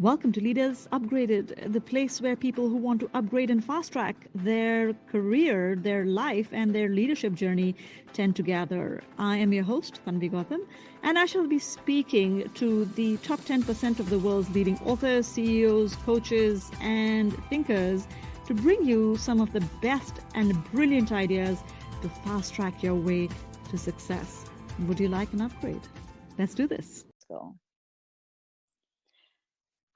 Welcome to Leaders Upgraded, the place where people who want to upgrade and fast track their career, their life, and their leadership journey tend to gather. I am your host, Tanvi Gautam, and I shall be speaking to the top 10% of the world's leading authors, CEOs, coaches, and thinkers to bring you some of the best and brilliant ideas to fast track your way to success. Would you like an upgrade? Let's do this. Go.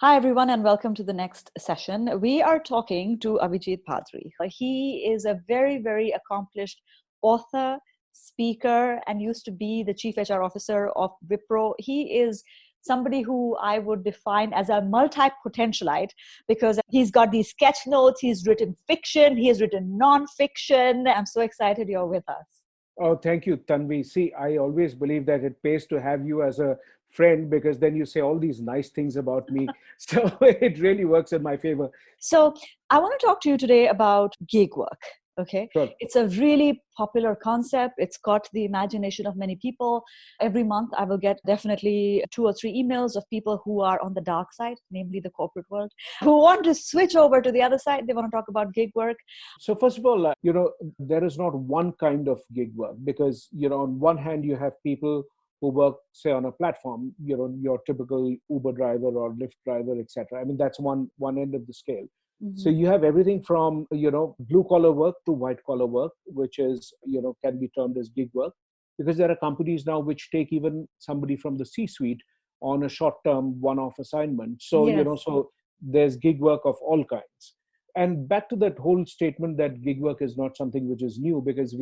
Hi, everyone, and welcome to the next session. We are talking to Abhijit Bhaduri. He is a very, very accomplished author, speaker, and used to be the chief HR officer of Wipro. He is somebody who I would define as a multi-potentialite because he's got these sketch notes, he's written fiction, he has written non-fiction. I'm so excited you're with us. Oh, thank you, Tanvi. See, I always believe that it pays to have you as a friend because then you say all these nice things about me. So it really works in my favor. So I want to talk to you today about gig work. Okay. Sure. It's a really popular concept. It's caught the imagination of many people. Every month, I will get definitely 2 or 3 emails of people who are on the dark side, namely the corporate world, who want to switch over to the other side. They want to talk about gig work. So first of all, there is not one kind of gig work because, on one hand, you have people who work, say, on a platform, your typical Uber driver or Lyft driver, etc. I mean, that's one end of the scale. Mm-hmm. So you have everything from, blue collar work to white collar work, which is, can be termed as gig work, because there are companies now which take even somebody from the C-suite on a short-term one-off assignment. So, Yes. So there's gig work of all kinds. And back to that whole statement that gig work is not something which is new, because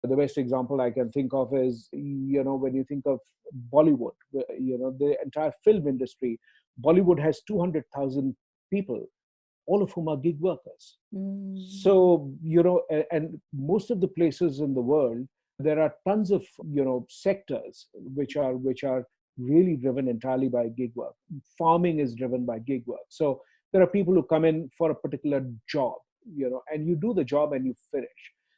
the best example I can think of is, when you think of Bollywood, the entire film industry, Bollywood has 200,000 people, all of whom are gig workers. Mm. So, and most of the places in the world, there are tons of, sectors which are really driven entirely by gig work. Farming is driven by gig work. So there are people who come in for a particular job, and you do the job and you finish.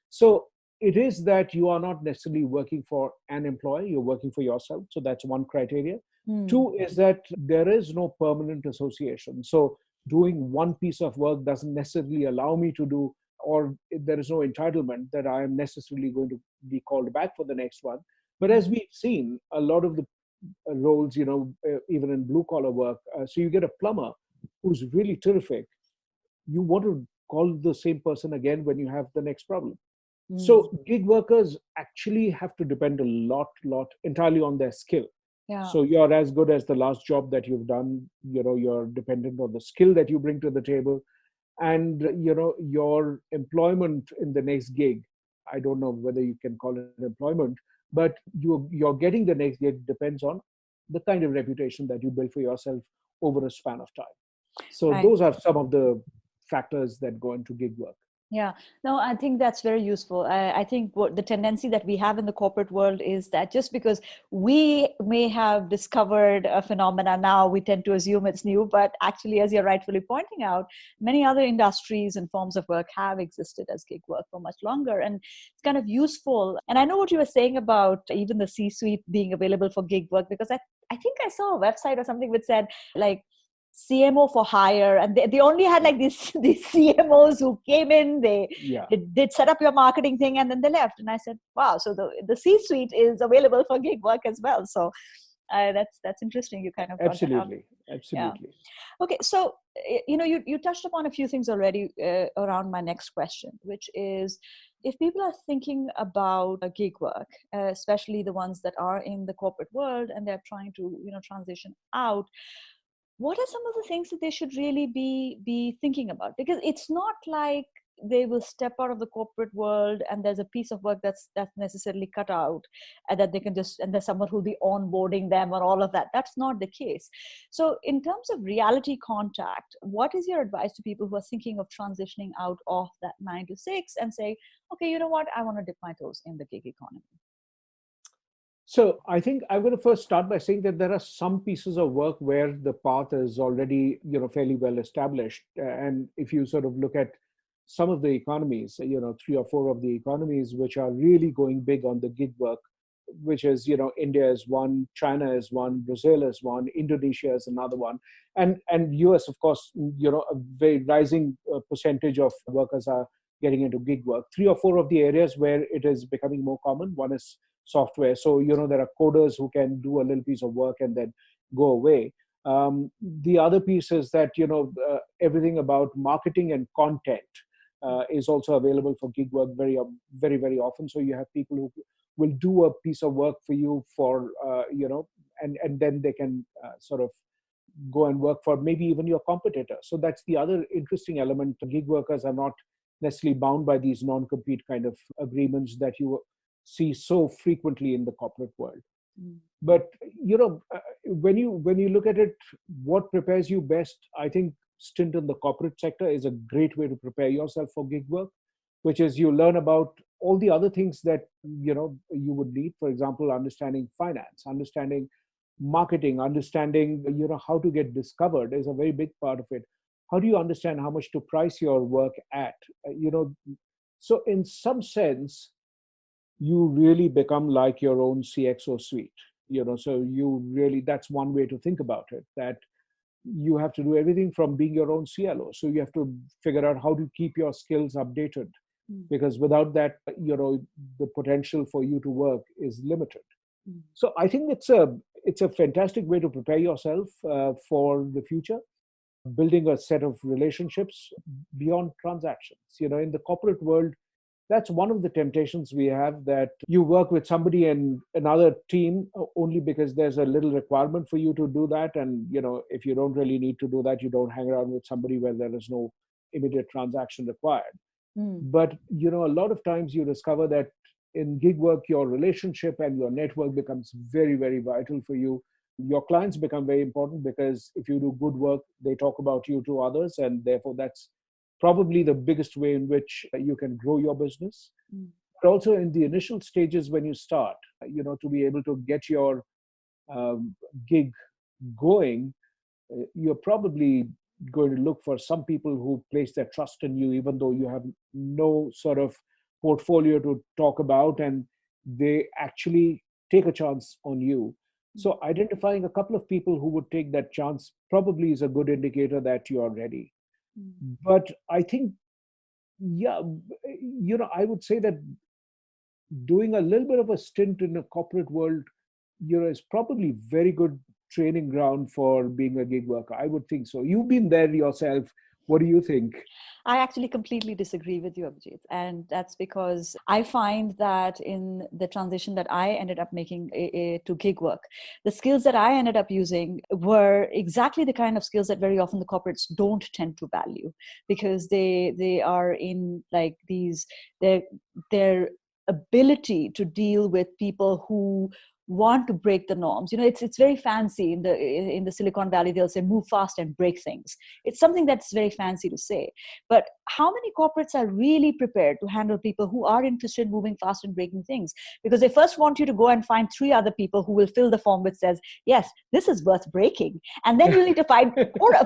So it is that you are not necessarily working for an employer, you're working for yourself. So that's one criteria. Mm. 2 is that there is no permanent association. So doing one piece of work doesn't necessarily allow me to do, or there is no entitlement that I am necessarily going to be called back for the next one. But as we've seen, a lot of the roles, even in blue collar work, so you get a plumber who's really terrific. You want to call the same person again when you have the next problem. So gig workers actually have to depend a lot entirely on their skill. Yeah. So you're as good as the last job that you've done. You're dependent on the skill that you bring to the table, and your employment in the next gig. I don't know whether you can call it employment, but you're getting the next gig depends on the kind of reputation that you build for yourself over a span of time. So Right. those are some of the factors that go into gig work. Yeah, no, I think that's very useful. I think what the tendency that we have in the corporate world is that just because we may have discovered a phenomena now, we tend to assume it's new. But actually, as you're rightfully pointing out, many other industries and forms of work have existed as gig work for much longer. And it's kind of useful. And I know what you were saying about even the C-suite being available for gig work, because I think I saw a website or something which said like, CMO for hire, and they only had like these CMOs who came in, they did set up your marketing thing, and then they left. And I said, wow, so the C-suite is available for gig work as well. So that's interesting. You kind of brought that up. Absolutely. Yeah. Okay, so you touched upon a few things already around my next question, which is, if people are thinking about gig work, especially the ones that are in the corporate world and they're trying to transition out, what are some of the things that they should really be thinking about? Because it's not like they will step out of the corporate world and there's a piece of work that's necessarily cut out, and that they can just, and there's someone who'll be onboarding them or all of that. That's not the case. So in terms of reality contact, what is your advice to people who are thinking of transitioning out of that 9 to 6 and say, okay, you know what, I want to dip my toes in the gig economy? So I think I'm going to first start by saying that there are some pieces of work where the path is already, fairly well established. And if you sort of look at some of the economies, 3 or 4 of the economies which are really going big on the gig work which is, India is one, China is one, Brazil is one, Indonesia is another one, and US, of course, a very rising percentage of workers are getting into gig work. Three or four of the areas where it is becoming more common. One is software. So, there are coders who can do a little piece of work and then go away. The other piece is that, everything about marketing and content is also available for gig work very, very, very often. So you have people who will do a piece of work for you for, and then they can sort of go and work for maybe even your competitor. So that's the other interesting element. Gig workers are not necessarily bound by these non-compete kind of agreements that you see so frequently in the corporate world. But when you look at it, what prepares you best? I think stint in the corporate sector is a great way to prepare yourself for gig work, which is you learn about all the other things that you would need. For example, understanding finance, understanding marketing, understanding how to get discovered is a very big part of it. How do you understand how much to price your work at? So in some sense, you really become like your own CXO suite. So you really, that's one way to think about it, that you have to do everything from being your own CLO. So you have to figure out how to keep your skills updated, because without that, the potential for you to work is limited. So I think it's a fantastic way to prepare yourself for the future, building a set of relationships beyond transactions. In the corporate world, that's one of the temptations we have, that you work with somebody in another team only because there's a little requirement for you to do that. And, if you don't really need to do that, you don't hang around with somebody where there is no immediate transaction required. But, a lot of times you discover that in gig work, your relationship and your network becomes very, very vital for you. Your clients become very important because if you do good work, they talk about you to others. And therefore, that's probably the biggest way in which you can grow your business. But also in the initial stages when you start, to be able to get your gig going, you're probably going to look for some people who place their trust in you, even though you have no sort of portfolio to talk about, and they actually take a chance on you. So identifying a couple of people who would take that chance probably is a good indicator that you are ready. But I think, I would say that doing a little bit of a stint in a corporate world, is probably very good training ground for being a gig worker. I would think so. You've been there yourself. What do you think? I actually completely disagree with you, Abhijit. And that's because I find that in the transition that I ended up making to gig work, the skills that I ended up using were exactly the kind of skills that very often the corporates don't tend to value, because they are in like these, their ability to deal with people who want to break the norms. It's very fancy in the Silicon Valley. They'll say move fast and break things. It's something that's very fancy to say, but how many corporates are really prepared to handle people who are interested in moving fast and breaking things? Because they first want you to go and find 3 other people who will fill the form which says, yes, this is worth breaking, and then you need to find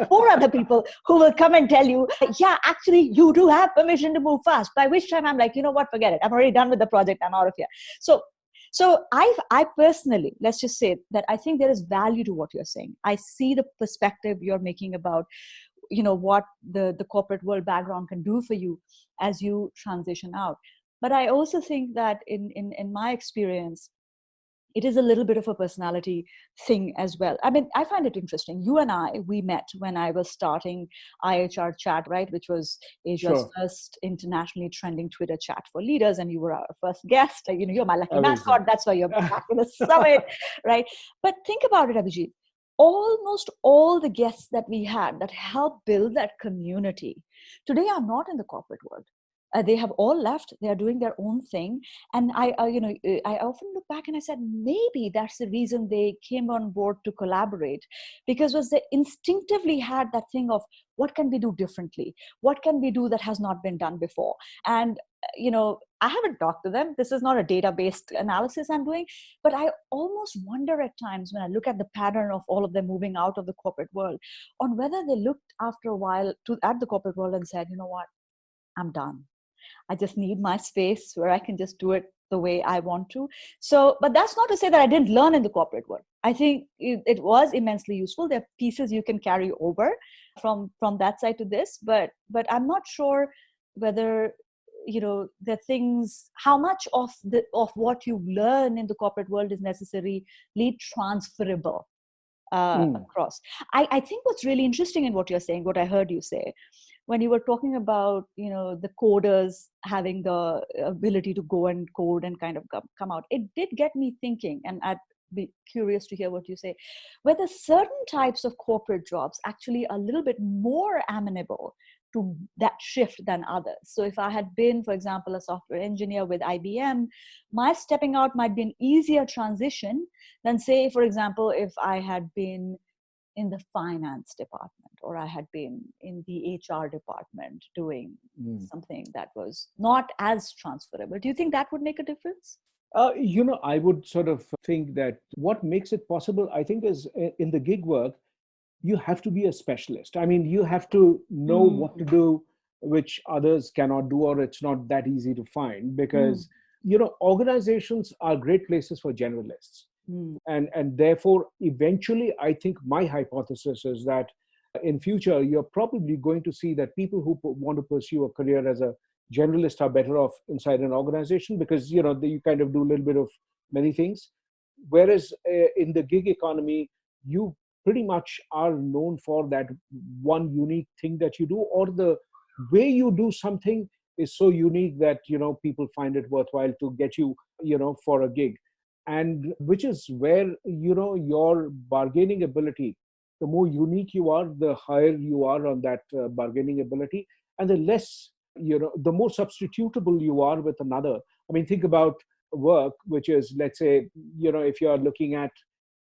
four other people who will come and tell you, yeah, actually you do have permission to move fast, by which time I'm like, you know what, forget it, I'm already done with the project, I'm out of here. So I personally, let's just say that I think there is value to what you're saying. I see the perspective you're making about, what the corporate world background can do for you as you transition out. But I also think that in my experience, it is a little bit of a personality thing as well. I mean, I find it interesting. You and we met when I was starting IHR Chat, right? Which was Asia's first internationally trending Twitter chat for leaders. And you were our first guest. You're my lucky mascot. That's why you're back in the summit, right? But think about it, Abhijit. Almost all the guests that we had that helped build that community today are not in the corporate world. They have all left. They are doing their own thing. And I often look back and I said, maybe that's the reason they came on board to collaborate, because they instinctively had that thing of what can we do differently? What can we do that has not been done before? And, I haven't talked to them. This is not a data-based analysis I'm doing, but I almost wonder at times when I look at the pattern of all of them moving out of the corporate world, on whether they looked after a while at the corporate world and said, you know what, I'm done. I just need my space where I can just do it the way I want to. So, but that's not to say that I didn't learn in the corporate world. I think it was immensely useful. There are pieces you can carry over from that side to this, but I'm not sure whether, the things, how much of what you learn in the corporate world is necessarily transferable across. I think what's really interesting in what you're saying, what I heard you say, when you were talking about, the coders having the ability to go and code and kind of come out, it did get me thinking, and I'd be curious to hear what you say, whether certain types of corporate jobs actually are a little bit more amenable to that shift than others. So if I had been, for example, a software engineer with IBM, my stepping out might be an easier transition than, say, for example, if I had been in the finance department, or I had been in the HR department doing something that was not as transferable. Do you think that would make a difference? I would sort of think that what makes it possible, I think, is in the gig work, you have to be a specialist. I mean, you have to know what to do, which others cannot do, or it's not that easy to find, because, organizations are great places for generalists. And therefore, eventually, I think my hypothesis is that in future, you're probably going to see that people who want to pursue a career as a generalist are better off inside an organization, because, you kind of do a little bit of many things. Whereas in the gig economy, you pretty much are known for that one unique thing that you do, or the way you do something is so unique that, people find it worthwhile to get you, for a gig. And which is where, your bargaining ability, the more unique you are, the higher you are on that bargaining ability, and the less, the more substitutable you are with another. I mean, think about work, which is, let's say, if you're looking at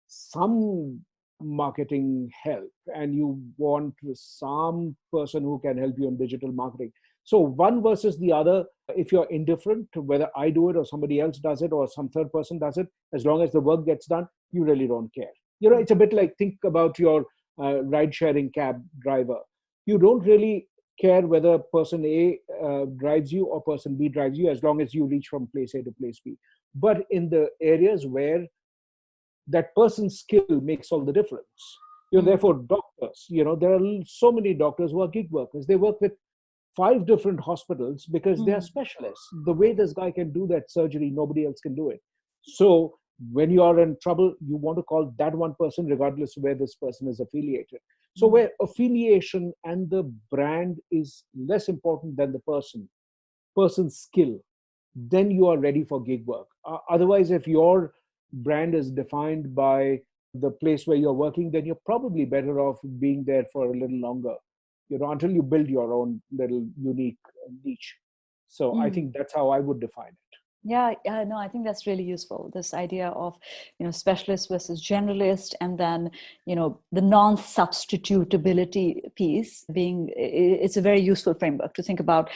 some marketing help and you want some person who can help you in digital marketing. So one versus the other, if you're indifferent to whether I do it or somebody else does it or some third person does it, as long as the work gets done, you really don't care. It's a bit like, think about your ride-sharing cab driver. You don't really care whether person A drives you or person B drives you, as long as you reach from place A to place B. But in the areas where that person's skill makes all the difference, therefore doctors, there are so many doctors who are gig workers. They work with 5 different hospitals because they are specialists. The way this guy can do that surgery, nobody else can do it. So when you are in trouble, you want to call that one person regardless of where this person is affiliated. So where affiliation and the brand is less important than the person's skill, then you are ready for gig work. Otherwise, if your brand is defined by the place where you're working, then you're probably better off being there for a little longer, until you build your own little unique niche. So I think that's how I would define it. Yeah, no, I think that's really useful. This idea of, specialist versus generalist, and then, the non-substitutability piece it's a very useful framework to think about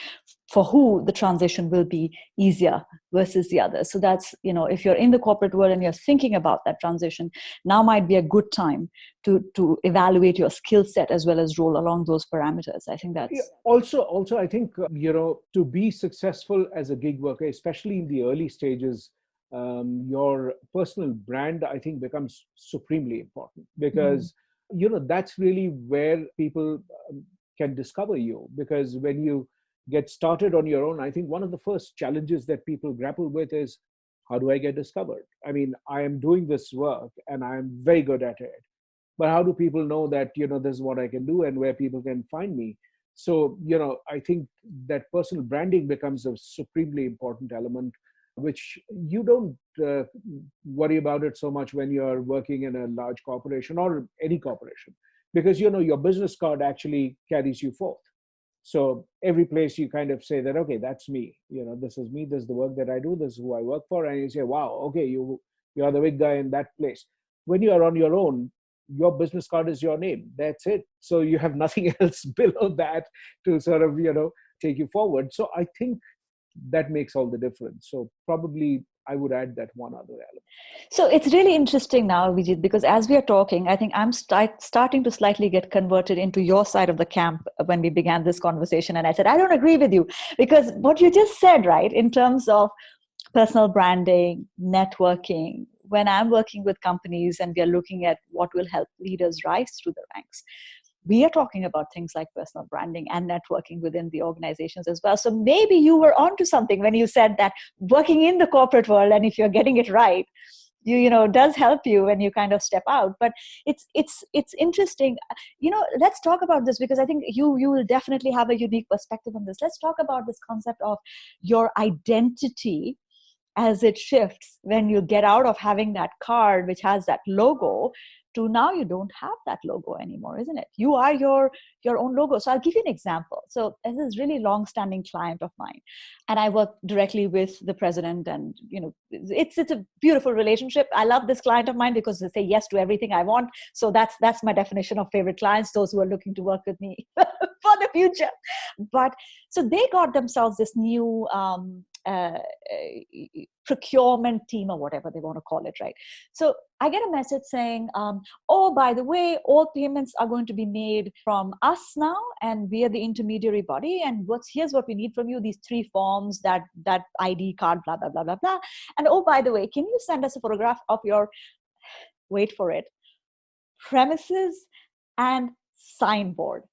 for who the transition will be easier versus the other. So that's, if you're in the corporate world and you're thinking about that transition, now might be a good time to evaluate your skill set as well as roll along those parameters. I think that's... Also, I think, to be successful as a gig worker, especially in the early stages, your personal brand, I think, becomes supremely important, because, that's really where people can discover you. Because when you get started on your own, I think one of the first challenges that people grapple with is, how do I get discovered? I mean, I am doing this work and I'm very good at it, but how do people know that, this is what I can do and where people can find me? So, I think that personal branding becomes a supremely important element, which you don't worry about it so much when you're working in a large corporation or any corporation, because, your business card actually carries you forth. So every place you kind of say that, okay, that's me, this is me, this is the work that I do, this is who I work for. And you say, wow, okay, you are the big guy in that place. When you are on your own, your business card is your name. That's it. So you have nothing else below that to sort of, take you forward. So I think that makes all the difference. So probably I would add that one other element. So it's really interesting now, Abhijit, because as we are talking, I think I'm starting to slightly get converted into your side of the camp when we began this conversation. And I said, I don't agree with you, because what you just said, right, in terms of personal branding, networking. When I'm working with companies and we are looking at what will help leaders rise through the ranks, we are talking about things like personal branding and networking within the organizations as well. So maybe you were onto something when you said that working in the corporate world, and if you're getting it right, does help you when you kind of step out. But it's interesting. Let's talk about this, because I think you will definitely have a unique perspective on this. Let's talk about this concept of your identity as it shifts when you get out of having that card which has that logo to now you don't have that logo anymore, isn't it? You are your own logo. So I'll give you an example. So this is really long-standing client of mine, and I work directly with the president, and it's a beautiful relationship. I love this client of mine because they say yes to everything I want. So that's my definition of favorite clients, those who are looking to work with me for the future. But so they got themselves this new procurement team, or whatever they want to call it, right? So I get a message saying, oh, by the way, all payments are going to be made from us now, and we are the intermediary body, and here's what we need from you, these 3 forms, that ID card, blah, blah, blah, blah, blah. And oh, by the way, can you send us a photograph of your, wait for it, premises and signboard?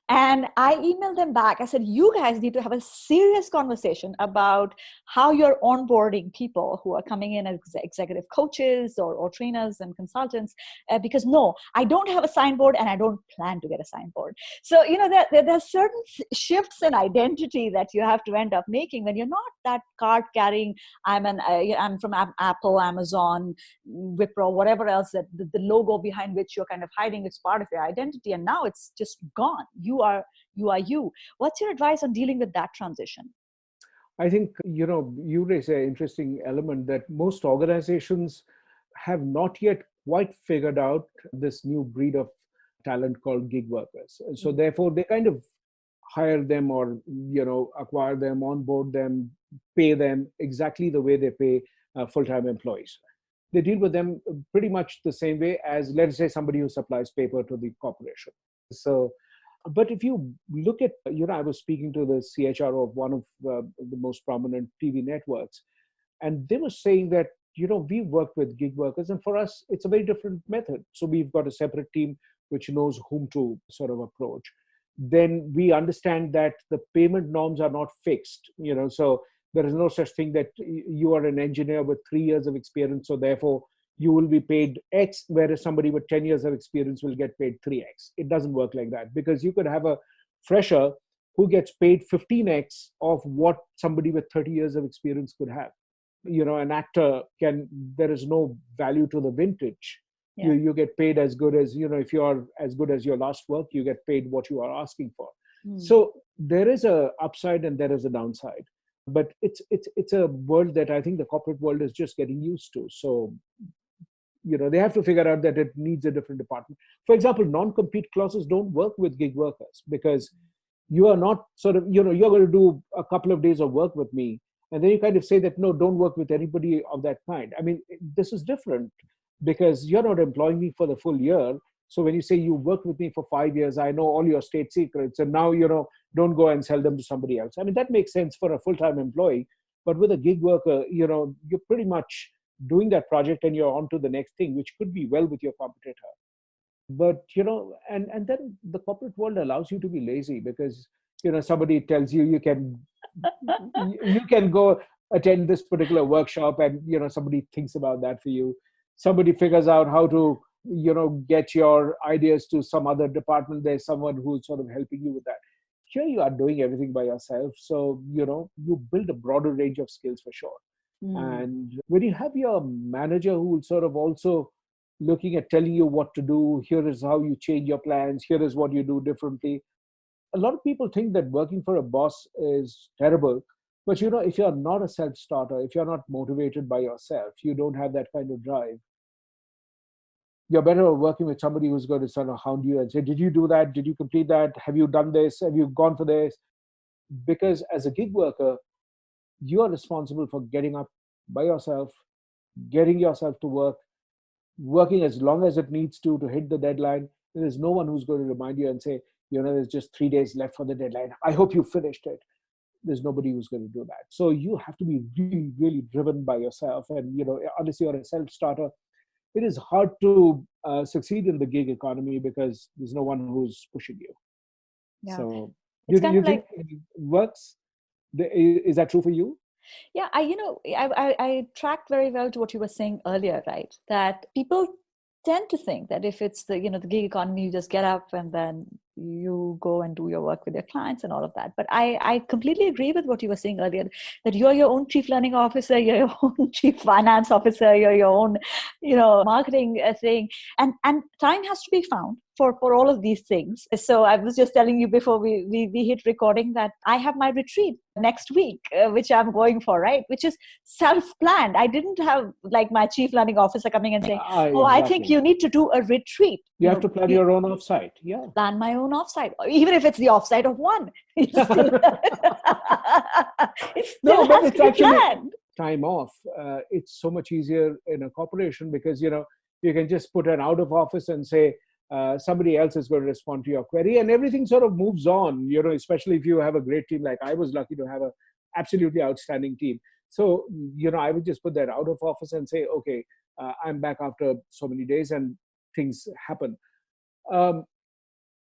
And I emailed them back. I said, you guys need to have a serious conversation about how you're onboarding people who are coming in as executive coaches or trainers and consultants, because no, I don't have a signboard and I don't plan to get a signboard. So, there's certain shifts in identity that you have to end up making when you're not that card carrying, I'm from Apple, Amazon, Wipro, whatever else, that the logo behind which you're kind of hiding is part of your identity. And now it's just gone. You are you. What's your advice on dealing with that transition? I think, you raise an interesting element that most organizations have not yet quite figured out this new breed of talent called gig workers. So therefore, they kind of hire them or, acquire them, onboard them, pay them exactly the way they pay full-time employees. They deal with them pretty much the same way as, let's say, somebody who supplies paper to the corporation. So, but if you look at, I was speaking to the CHRO of one of the most prominent TV networks, and they were saying that, we work with gig workers, and for us, it's a very different method. So we've got a separate team which knows whom to sort of approach. Then we understand that the payment norms are not fixed, so there is no such thing that you are an engineer with 3 years of experience, so therefore you will be paid X, whereas somebody with 10 years of experience will get paid 3X. It doesn't work like that, because you could have a fresher who gets paid 15X of what somebody with 30 years of experience could have. An actor there is no value to the vintage. Yeah. You get paid as good as, if you are as good as your last work, you get paid what you are asking for. So there is a upside and there is a downside. But it's a world that I think the corporate world is just getting used to. So, they have to figure out that it needs a different department. For example, non-compete clauses don't work with gig workers, because you are not sort of, you're going to do a couple of days of work with me, and then you kind of say that, no, don't work with anybody of that kind. I mean, this is different, because you're not employing me for the full year. So when you say you worked with me for 5 years, I know all your state secrets, and now, don't go and sell them to somebody else. I mean, that makes sense for a full-time employee, but with a gig worker, you're pretty much doing that project and you're on to the next thing, which could be well with your competitor. But, and then the corporate world allows you to be lazy, because, somebody tells you you can go attend this particular workshop, and, somebody thinks about that for you. Somebody figures out how to, get your ideas to some other department. There's someone who's sort of helping you with that. Here you are doing everything by yourself. So, you build a broader range of skills for sure. And when you have your manager who sort of also looking at telling you what to do, here is how you change your plans, here is what you do differently. A lot of people think that working for a boss is terrible. But, if you're not a self-starter, if you're not motivated by yourself, you don't have that kind of drive, you're better off working with somebody who's going to sort of hound you and say, did you do that? Did you complete that? Have you done this? Have you gone for this? Because as a gig worker, you are responsible for getting up by yourself, getting yourself to work, working as long as it needs to hit the deadline. There's no one who's going to remind you and say, there's just 3 days left for the deadline. I hope you finished it. there's nobody who's going to do that. So you have to be really, really driven by yourself. And, unless you're a self-starter, it is hard to succeed in the gig economy because there's no one who's pushing you. Yeah. So It's you think it works? Is that true for you? Yeah, I tracked very well to what you were saying earlier, right? That people tend to think that if it's the gig economy, you just get up and then you go and do your work with your clients and all of that. But I completely agree with what you were saying earlier, that you're your own chief learning officer, you're your own chief finance officer, you're your own, marketing thing. And time has to be found for all of these things. So I was just telling you before we hit recording that I have my retreat next week, which I'm going for, right? Which is self-planned. I didn't have like my chief learning officer coming and saying, Exactly. I think you need to do a retreat. You have to plan your own offsite. Yeah. Plan my own offsite, even if it's the offsite of one. It still has to be planned. Time off. It's so much easier in a corporation because, you can just put an out of office and say, somebody else is going to respond to your query, and everything sort of moves on, especially if you have a great team. Like I was lucky to have a absolutely outstanding team. So, I would just put that out of office and say, okay, I'm back after so many days, and things happen.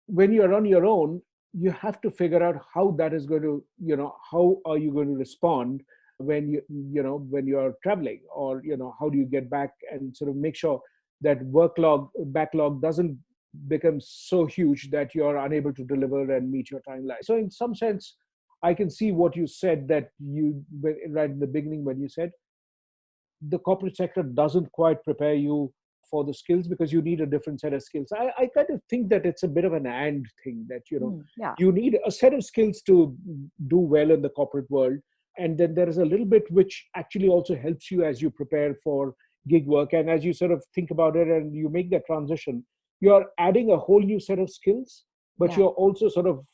When you're on your own, you have to figure out how that is going to, how are you going to respond when when you're traveling, or, how do you get back and sort of make sure that backlog doesn't become so huge that you're unable to deliver and meet your timeline. So in some sense, I can see what you said, that right in the beginning when you said the corporate sector doesn't quite prepare you for the skills because you need a different set of skills. I kind of think that it's a bit of an and thing, that, you need a set of skills to do well in the corporate world. And then there is a little bit which actually also helps you as you prepare for gig work. And as you sort of think about it and you make that transition, you're adding a whole new set of skills, but you're also sort of,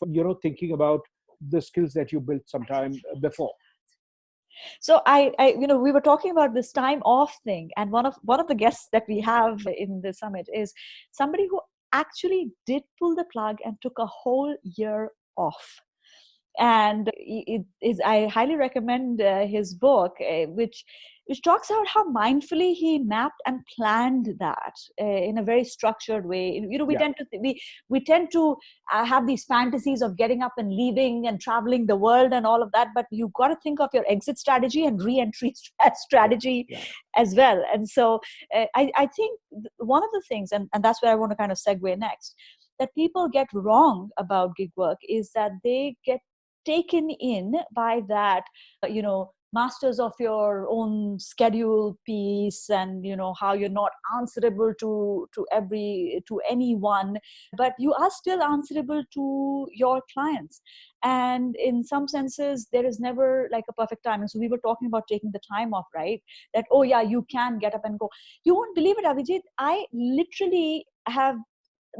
thinking about the skills that you built sometime before. So we were talking about this time off thing, and one of the guests that we have in the summit is somebody who actually did pull the plug and took a whole year off. And I highly recommend his book, which talks about how mindfully he mapped and planned that in a very structured way. We tend to have these fantasies of getting up and leaving and traveling the world and all of that, but you've got to think of your exit strategy and re-entry strategy as well. And so I think one of the things, and that's where I want to kind of segue next, that people get wrong about gig work is that they get taken in by that, masters of your own schedule piece, and how you're not answerable to anyone, but you are still answerable to your clients. And in some senses, there is never like a perfect time. And so we were talking about taking the time off, right? That, oh yeah, you can get up and go. You won't believe it, Abhijit. I literally have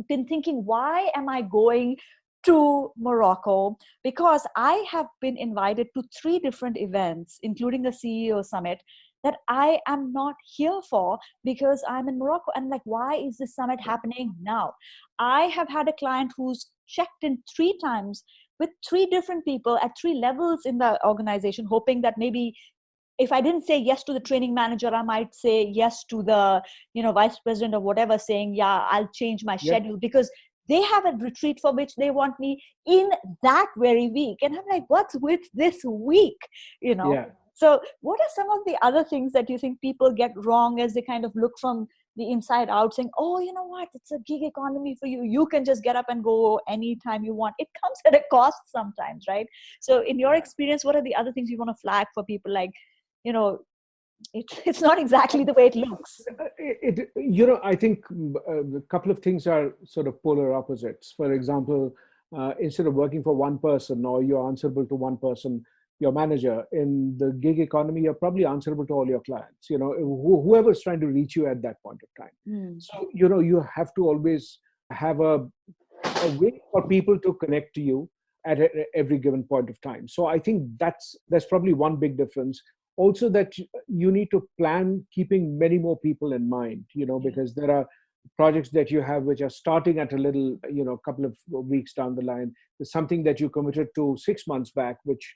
been thinking, why am I going to Morocco? Because I have been invited to 3 different events, including the CEO summit, that I am not here for because I'm in Morocco. And like, why is this summit happening now? I have had a client who's checked in 3 times with 3 different people at 3 levels in the organization, hoping that maybe if I didn't say yes to the training manager, I might say yes to the, vice president or whatever, saying, yeah, I'll change my schedule because they have a retreat for which they want me in that very week. And I'm like, what's with this week? So what are some of the other things that you think people get wrong as they kind of look from the inside out, saying, oh, you know what, it's a gig economy for you. You can just get up and go anytime you want. It comes at a cost sometimes, right? So in your experience, what are the other things you want to flag for people? Like, it's not exactly the way it looks. I think a couple of things are sort of polar opposites. For example, instead of working for one person, or you're answerable to one person, your manager, in the gig economy, you're probably answerable to all your clients, whoever's trying to reach you at that point of time. So, you have to always have a way for people to connect to you at every given point of time. So I think that's probably one big difference. Also, that you need to plan keeping many more people in mind, because there are projects that you have which are starting at a little, couple of weeks down the line. There's something that you committed to 6 months back, which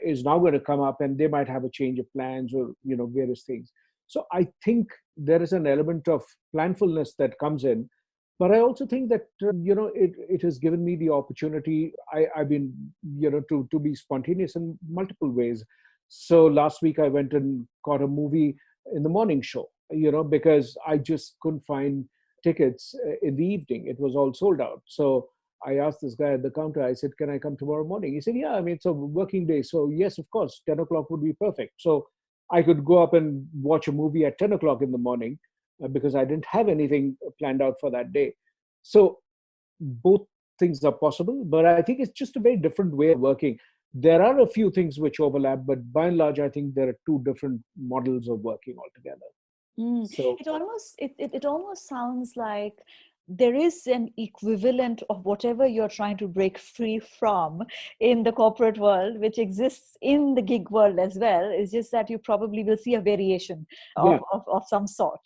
is now going to come up, and they might have a change of plans, or various things. So I think there is an element of planfulness that comes in, but I also think that it has given me the opportunity. I've been to be spontaneous in multiple ways. So last week I went and caught a movie in the morning show, because I just couldn't find tickets in the evening. It was all sold out. So I asked this guy at the counter, I said, can I come tomorrow morning? He said, yeah, I mean, it's a working day. So yes, of course, 10 o'clock would be perfect. So I could go up and watch a movie at 10 o'clock in the morning because I didn't have anything planned out for that day. So both things are possible, but I think it's just a very different way of working. There are a few things which overlap, but by and large, I think there are two different models of working altogether. So It almost sounds like there is an equivalent of whatever you're trying to break free from in the corporate world, which exists in the gig world as well. It's just that you probably will see a variation yeah, of some sort.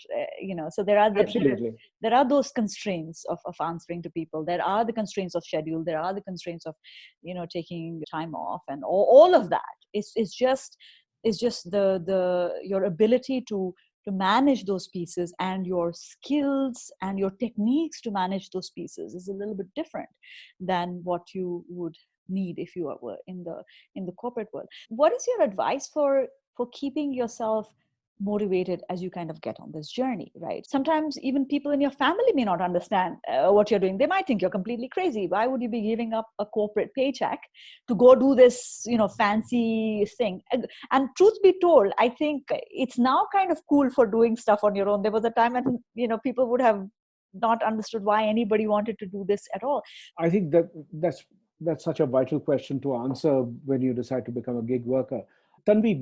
So there are absolutely. there are those constraints of answering to people. There are the constraints of schedule. There are the constraints of taking time off, and all of that. It's just the your ability to manage those pieces, and your skills and your techniques to manage those pieces is a little bit different than what you would need if you were in the corporate world. What is your advice for keeping yourself motivated as you kind of get on this journey, right? Sometimes even people in your family may not understand what you're doing. They might think you're completely crazy. Why would you be giving up a corporate paycheck to go do this fancy thing? And truth be told, I think it's now kind of cool for doing stuff on your own. There was a time when people would have not understood why anybody wanted to do this at all. I think that's such a vital question to answer when you decide to become a gig worker. Tanvi,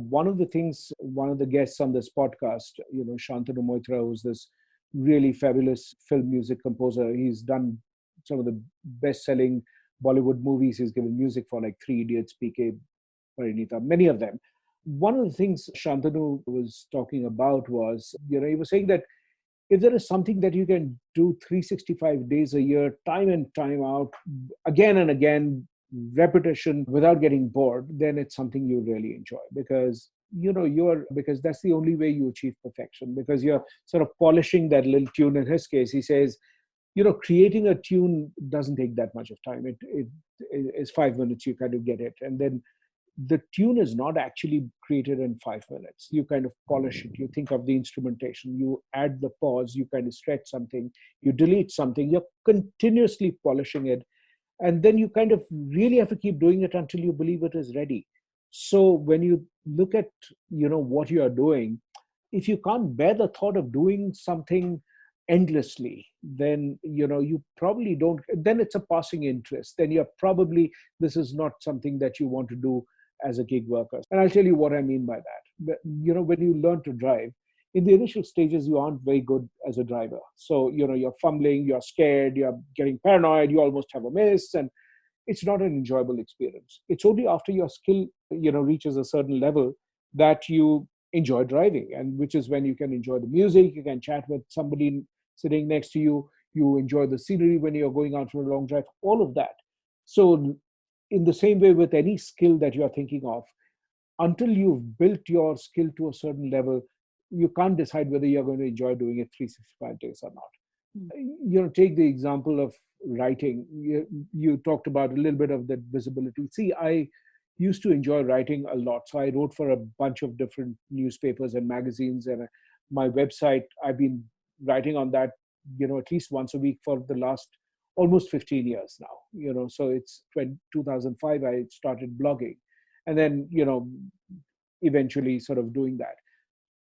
one of the things, one of the guests on this podcast, Shantanu Moitra, who's this really fabulous film music composer. He's done some of the best-selling Bollywood movies. He's given music for like Three Idiots, PK, Parinita, many of them. One of the things Shantanu was talking about was, he was saying that if there is something that you can do 365 days a year, time and time out, again and again, repetition without getting bored, then it's something you really enjoy, because because that's the only way you achieve perfection, because you're sort of polishing that little tune. In his case, he says, creating a tune doesn't take that much of time. It is 5 minutes, you kind of get it, and then the tune is not actually created in 5 minutes. You kind of polish it. You think of the instrumentation, you add the pause, you kind of stretch something, you delete something, you're continuously polishing it. And then you kind of really have to keep doing it until you believe it is ready. So when you look at, what you are doing, if you can't bear the thought of doing something endlessly, then you probably don't, then it's a passing interest. Then you're probably, this is not something that you want to do as a gig worker. And I'll tell you what I mean by that. When you learn to drive, in the initial stages, you aren't very good as a driver. So, you're fumbling, you're scared, you're getting paranoid, you almost have a miss, and it's not an enjoyable experience. It's only after your skill, reaches a certain level that you enjoy driving, and which is when you can enjoy the music, you can chat with somebody sitting next to you, you enjoy the scenery when you're going out for a long drive, all of that. So in the same way with any skill that you're thinking of, until you've built your skill to a certain level, you can't decide whether you're going to enjoy doing it 365 days or not. Take the example of writing. You talked about a little bit of that visibility. See, I used to enjoy writing a lot. So I wrote for a bunch of different newspapers and magazines, and my website, I've been writing on that, at least once a week for the last almost 15 years now. So it's 2005, I started blogging, and then, eventually sort of doing that.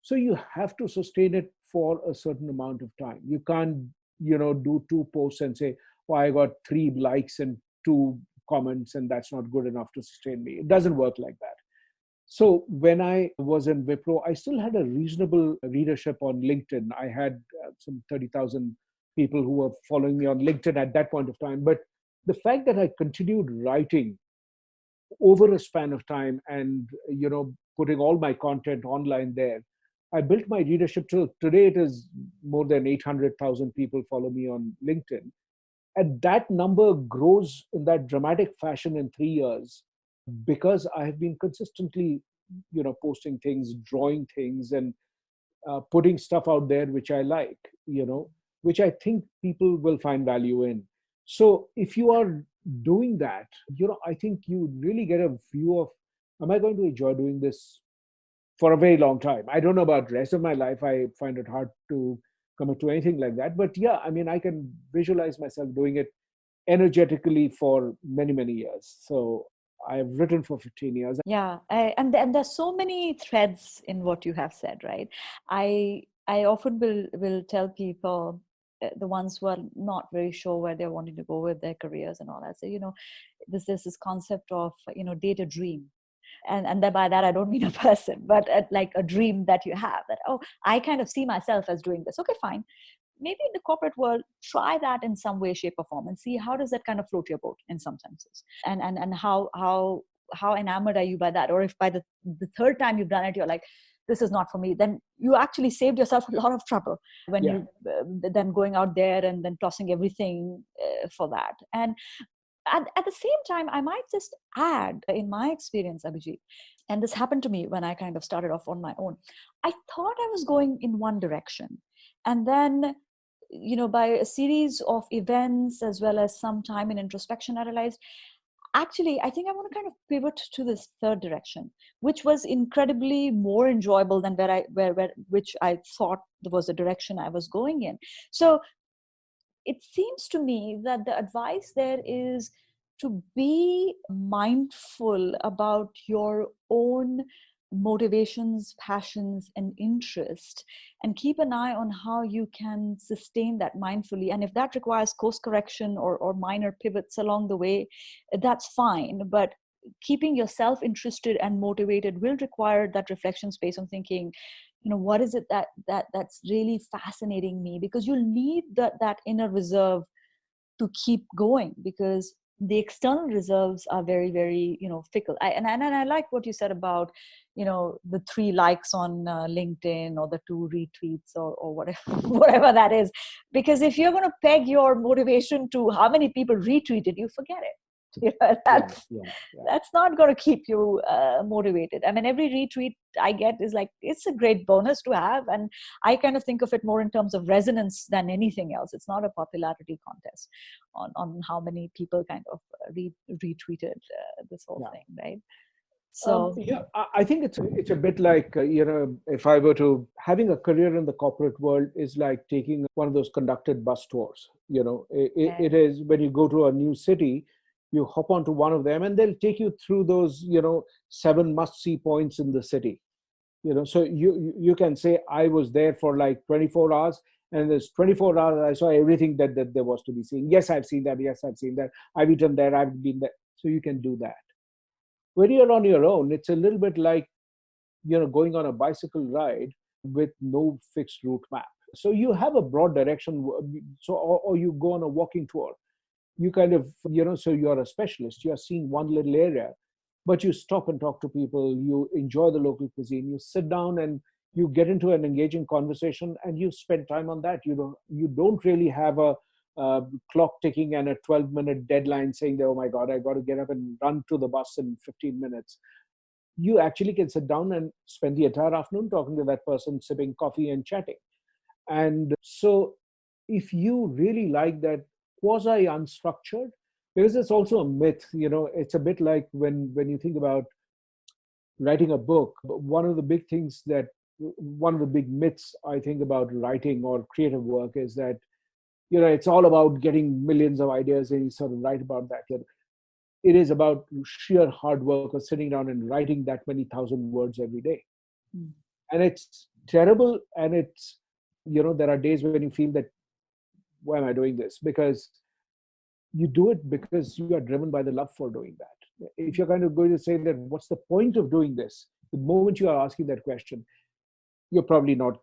So you have to sustain it for a certain amount of time. You can't, do 2 posts and say, oh, I got 3 likes and 2 comments, and that's not good enough to sustain me. It doesn't work like that. So when I was in Wipro, I still had a reasonable readership on LinkedIn. I had some 30,000 people who were following me on LinkedIn at that point of time. But the fact that I continued writing over a span of time and, putting all my content online there, I built my readership till today. It is more than 800,000 people follow me on LinkedIn. And that number grows in that dramatic fashion in 3 years because I have been consistently, posting things, drawing things, and putting stuff out there which I like, which I think people will find value in. So if you are doing that, I think you really get a view of, am I going to enjoy doing this for a very long time? I don't know about the rest of my life. I find it hard to commit to anything like that. But yeah, I mean, I can visualize myself doing it energetically for many, many years. So I've written for 15 years. Yeah, and there's so many threads in what you have said, right? I often will tell people, the ones who are not very sure where they're wanting to go with their careers and all that, say, there's this concept of, date a dream. And then by that I don't mean a person, but like a dream that you have, that, oh, I kind of see myself as doing this. Okay, fine. Maybe in the corporate world, try that in some way, shape, or form, and see how does that kind of float your boat in some senses, and how enamored are you by that? Or if by the third time you've done it, you're like, this is not for me, then you actually saved yourself a lot of trouble when Yeah. you then going out there and then tossing everything for that. And at the same time, I might just add, in my experience, Abhijit, and this happened to me when I kind of started off on my own, I thought I was going in one direction. And then, by a series of events as well as some time in introspection, I realized, actually, I think I want to kind of pivot to this third direction, which was incredibly more enjoyable than which I thought was the direction I was going in. So it seems to me that the advice there is to be mindful about your own motivations, passions, and interest, and keep an eye on how you can sustain that mindfully. And if that requires course correction or minor pivots along the way, that's fine. But keeping yourself interested and motivated will require that reflection space on thinking, what is it that's really fascinating me? Because you'll need that inner reserve to keep going, because the external reserves are very, very, fickle. I like what you said about, the 3 likes on LinkedIn, or the 2 retweets, or whatever, whatever that is. Because if you're going to peg your motivation to how many people retweeted, you forget it. That's not going to keep you motivated. I mean, every retweet I get is like, it's a great bonus to have, and I kind of think of it more in terms of resonance than anything else. It's not a popularity contest on how many people kind of retweeted this whole thing, right? So I think it's a bit like, if I were to, having a career in the corporate world is like taking one of those conducted bus tours. It is, when you go to a new city, you hop onto one of them and they'll take you through those 7 must-see points in the city. So you can say, I was there for like 24 hours, and there's 24 hours I saw everything that there was to be seen. Yes, I've seen that. Yes, I've seen that. I've eaten there. I've been there. So you can do that. When you're on your own, it's a little bit like going on a bicycle ride with no fixed route map. So you have a broad direction. So or you go on a walking tour. You kind of, so you're a specialist. You're seeing one little area, but you stop and talk to people. You enjoy the local cuisine. You sit down and you get into an engaging conversation, and you spend time on that. You don't really have a clock ticking and a 12-minute deadline saying that, oh my God, I got to get up and run to the bus in 15 minutes. You actually can sit down and spend the entire afternoon talking to that person, sipping coffee and chatting. And so if you really like that quasi unstructured, because it's also a myth, it's a bit like when you think about writing a book, one of the big myths I think about writing or creative work is that, it's all about getting millions of ideas and you sort of write about that. It is about sheer hard work of sitting down and writing that many thousand words every day. Mm. And it's terrible. And it's, there are days when you feel that, why am I doing this? Because you do it because you are driven by the love for doing that. If you're kind of going to say that, what's the point of doing this? The moment you are asking that question, you're probably not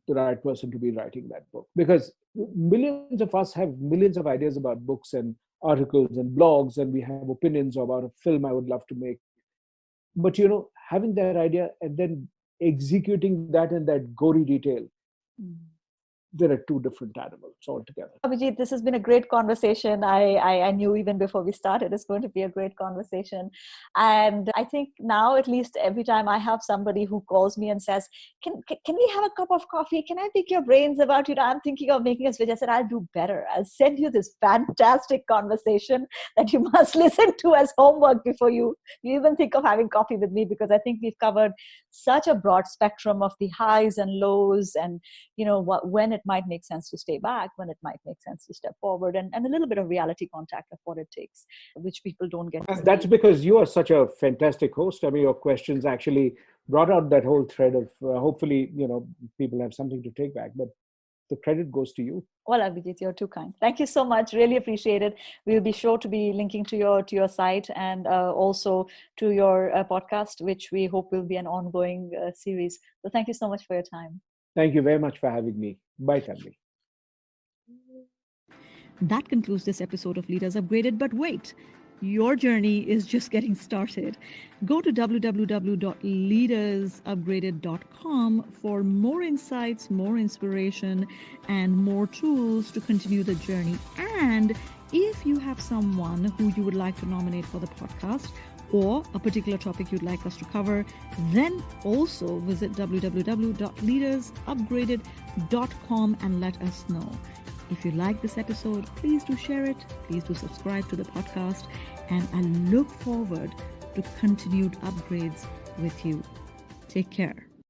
the right person to be writing that book, because millions of us have millions of ideas about books and articles and blogs, and we have opinions about a film I would love to make. But having that idea and then executing that in that gory detail, they're a two different animals altogether. Abhijit, this has been a great conversation. I knew even before we started it's going to be a great conversation. And I think now, at least every time I have somebody who calls me and says, can we have a cup of coffee? Can I pick your brains about, I'm thinking of making a switch. I said, I'll do better. I'll send you this fantastic conversation that you must listen to as homework before you even think of having coffee with me, because I think we've covered such a broad spectrum of the highs and lows, and when it might make sense to stay back, when it might make sense to step forward, and a little bit of reality contact of what it takes, which people don't get. And that's because you are such a fantastic host. I mean, your questions actually brought out that whole thread of hopefully, people have something to take back, but the credit goes to you. Well, Abhijit, you're too kind. Thank you so much. Really appreciate it. We'll be sure to be linking to your site and also to your podcast, which we hope will be an ongoing series. So thank you so much for your time. Thank you very much for having me. Bye, Tanvi. That concludes this episode of Leaders Upgraded. But wait, your journey is just getting started. Go to www.leadersupgraded.com for more insights, more inspiration, and more tools to continue the journey. And if you have someone who you would like to nominate for the podcast, or a particular topic you'd like us to cover, then also visit www.leadersupgraded.com and let us know. If you like this episode, please do share it. Please do subscribe to the podcast. And I look forward to continued upgrades with you. Take care.